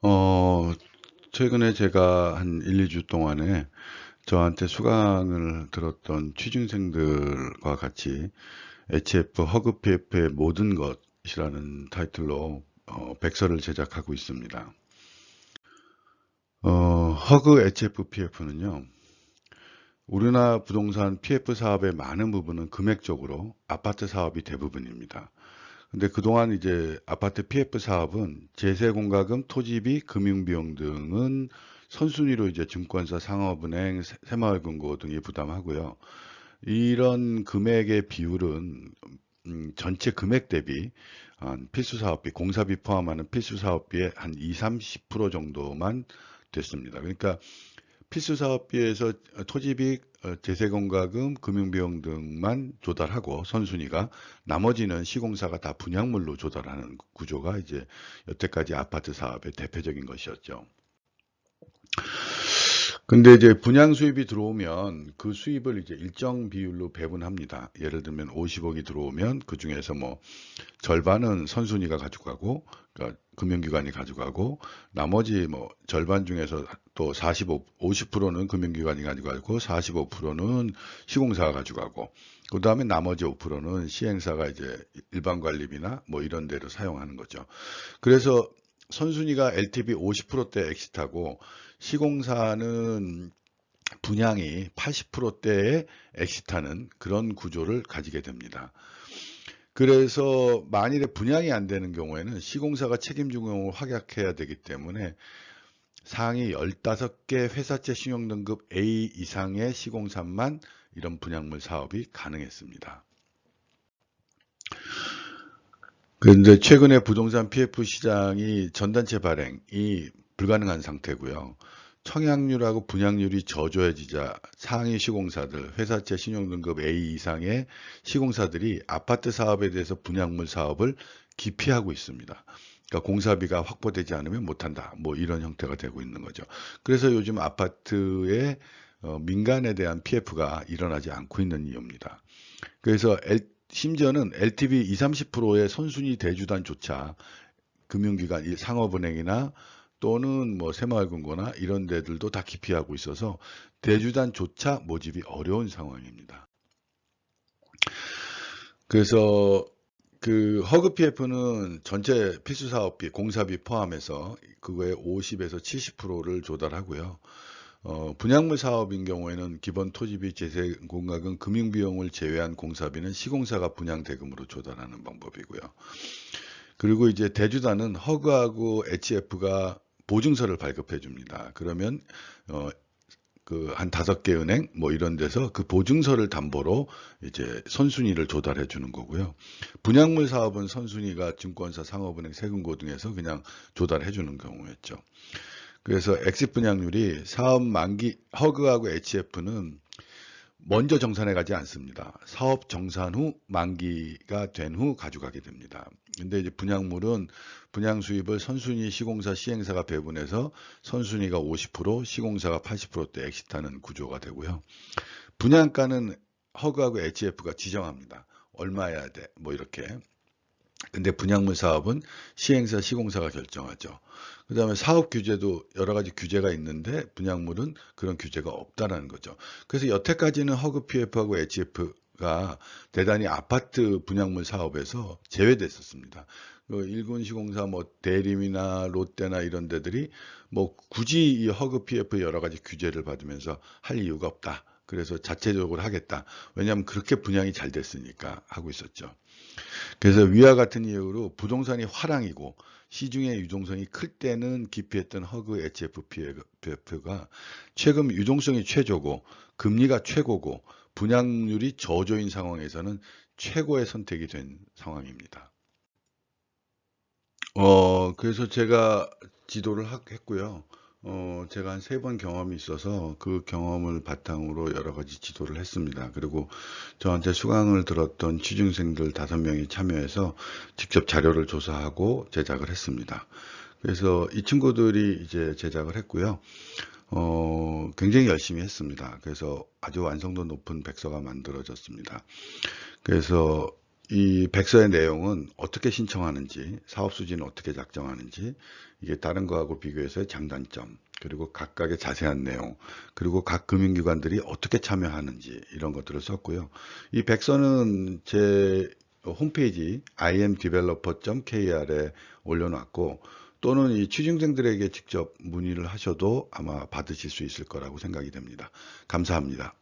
어, 최근에 제가 한 1, 2주 동안에 저한테 수강을 들었던 취준생들과 같이 HF 허그 PF의 모든 것이라는 타이틀로 백서를 제작하고 있습니다. 허그 HF PF는요, 우리나라 부동산 PF 사업의 많은 부분은 금액적으로 아파트 사업이 대부분입니다. 근데 그동안 이제 아파트 PF 사업은 제세 공과금, 토지비, 금융비용 등은 선순위로 이제 증권사, 상업은행, 새마을금고 등이 부담하고요. 이런 금액의 비율은 전체 금액 대비 한 필수 사업비, 공사비 포함하는 필수 사업비의 한 2, 30% 정도만 됐습니다. 그러니까 필수 사업비에서 토지비, 제세공과금, 금융비용 등만 조달하고 선순위가 나머지는 시공사가 다 분양물로 조달하는 구조가 이제 여태까지 아파트 사업의 대표적인 것이었죠. 근데 이제 분양 수입이 들어오면 그 수입을 이제 일정 비율로 배분합니다. 예를 들면 50억이 들어오면 그 중에서 뭐 절반은 선순위가 가져가고, 그러니까 금융기관이 가져가고, 나머지 뭐 절반 중에서 또 45, 50%는 금융기관이 가져가고, 45%는 시공사가 가져가고, 그 다음에 나머지 5%는 시행사가 이제 일반관리비나 뭐 이런 데로 사용하는 거죠. 그래서 선순위가 LTV 50%대 엑시트하고, 시공사는 분양이 80%대에 엑시트하는 그런 구조를 가지게 됩니다. 그래서 만일에 분양이 안 되는 경우에는 시공사가 책임진 경우를 확약해야 되기 때문에 상위 15개 회사채 신용등급 A 이상의 시공사만 이런 분양물 사업이 가능했습니다. 그런데 최근에 부동산 PF 시장이 전단체 발행이 불가능한 상태고요. 청약률하고 분양률이 저조해지자 상위 시공사들, 회사채 신용등급 A 이상의 시공사들이 아파트 사업에 대해서 분양물 사업을 기피하고 있습니다. 그러니까 공사비가 확보되지 않으면 못한다. 뭐 이런 형태가 되고 있는 거죠. 그래서 요즘 아파트의 민간에 대한 PF가 일어나지 않고 있는 이유입니다. 그래서 심지어는 LTV 20, 30%의 선순위 대주단조차 금융기관, 상업은행이나 또는 뭐 새마을금고나 이런 데들도 다 기피하고 있어서 대주단조차 모집이 어려운 상황입니다. 그래서 그 허그 PF는 전체 필수 사업비, 공사비 포함해서 그거의 50에서 70%를 조달하고요. 분양물 사업인 경우에는 기본 토지비, 제세 공과금, 금융비용을 제외한 공사비는 시공사가 분양 대금으로 조달하는 방법이고요. 그리고 이제 대주단은 허그하고 HF가 보증서를 발급해 줍니다. 그러면 어, 그 한 5개 은행 뭐 이런 데서 그 보증서를 담보로 이제 선순위를 조달해 주는 거고요. 분양물 사업은 선순위가 증권사, 상업은행, 세금고 등에서 그냥 조달해 주는 경우였죠. 그래서 엑시 분양률이 사업 만기 허그하고 HF는 먼저 정산해 가지 않습니다. 사업 정산 후 만기가 된 후 가져가게 됩니다. 근데 이제 분양물은 분양 수입을 선순위 시공사 시행사가 배분해서 선순위가 50%, 시공사가 80%대 엑시트하는 구조가 되고요. 분양가는 허그하고 HF가 지정합니다. 얼마여야 돼? 뭐 이렇게. 근데 분양물 사업은 시행사, 시공사가 결정하죠. 그 다음에 사업 규제도 여러 가지 규제가 있는데 분양물은 그런 규제가 없다라는 거죠. 그래서 여태까지는 허그 PF하고 HF가 대단히 아파트 분양물 사업에서 제외됐었습니다. 일군 시공사 뭐 대림이나 롯데나 이런 데들이 뭐 굳이 이 허그 PF 여러 가지 규제를 받으면서 할 이유가 없다. 그래서 자체적으로 하겠다. 왜냐하면 그렇게 분양이 잘 됐으니까 하고 있었죠. 그래서 위와 같은 이유로 부동산이 화랑이고 시중의 유동성이 클 때는 기피했던 허그 HFPF가 최근 유동성이 최저고 금리가 최고고 분양률이 저조인 상황에서는 최고의 선택이 된 상황입니다. 그래서 제가 지도를 했고요. 제가 한 3번 경험이 있어서 그 경험을 바탕으로 여러 가지 지도를 했습니다. 그리고 저한테 수강을 들었던 취준생들 5명이 참여해서 직접 자료를 조사하고 제작을 했습니다. 그래서 이 친구들이 이제 제작을 했고요. 굉장히 열심히 했습니다. 그래서 아주 완성도 높은 백서가 만들어졌습니다. 그래서 이 백서의 내용은 어떻게 신청하는지, 사업 수지는 어떻게 작성하는지, 이게 다른 거하고 비교해서의 장단점, 그리고 각각의 자세한 내용, 그리고 각 금융기관들이 어떻게 참여하는지 이런 것들을 썼고요. 이 백서는 제 홈페이지 imdeveloper.kr에 올려놨고, 또는 이 취준생들에게 직접 문의를 하셔도 아마 받으실 수 있을 거라고 생각이 됩니다. 감사합니다.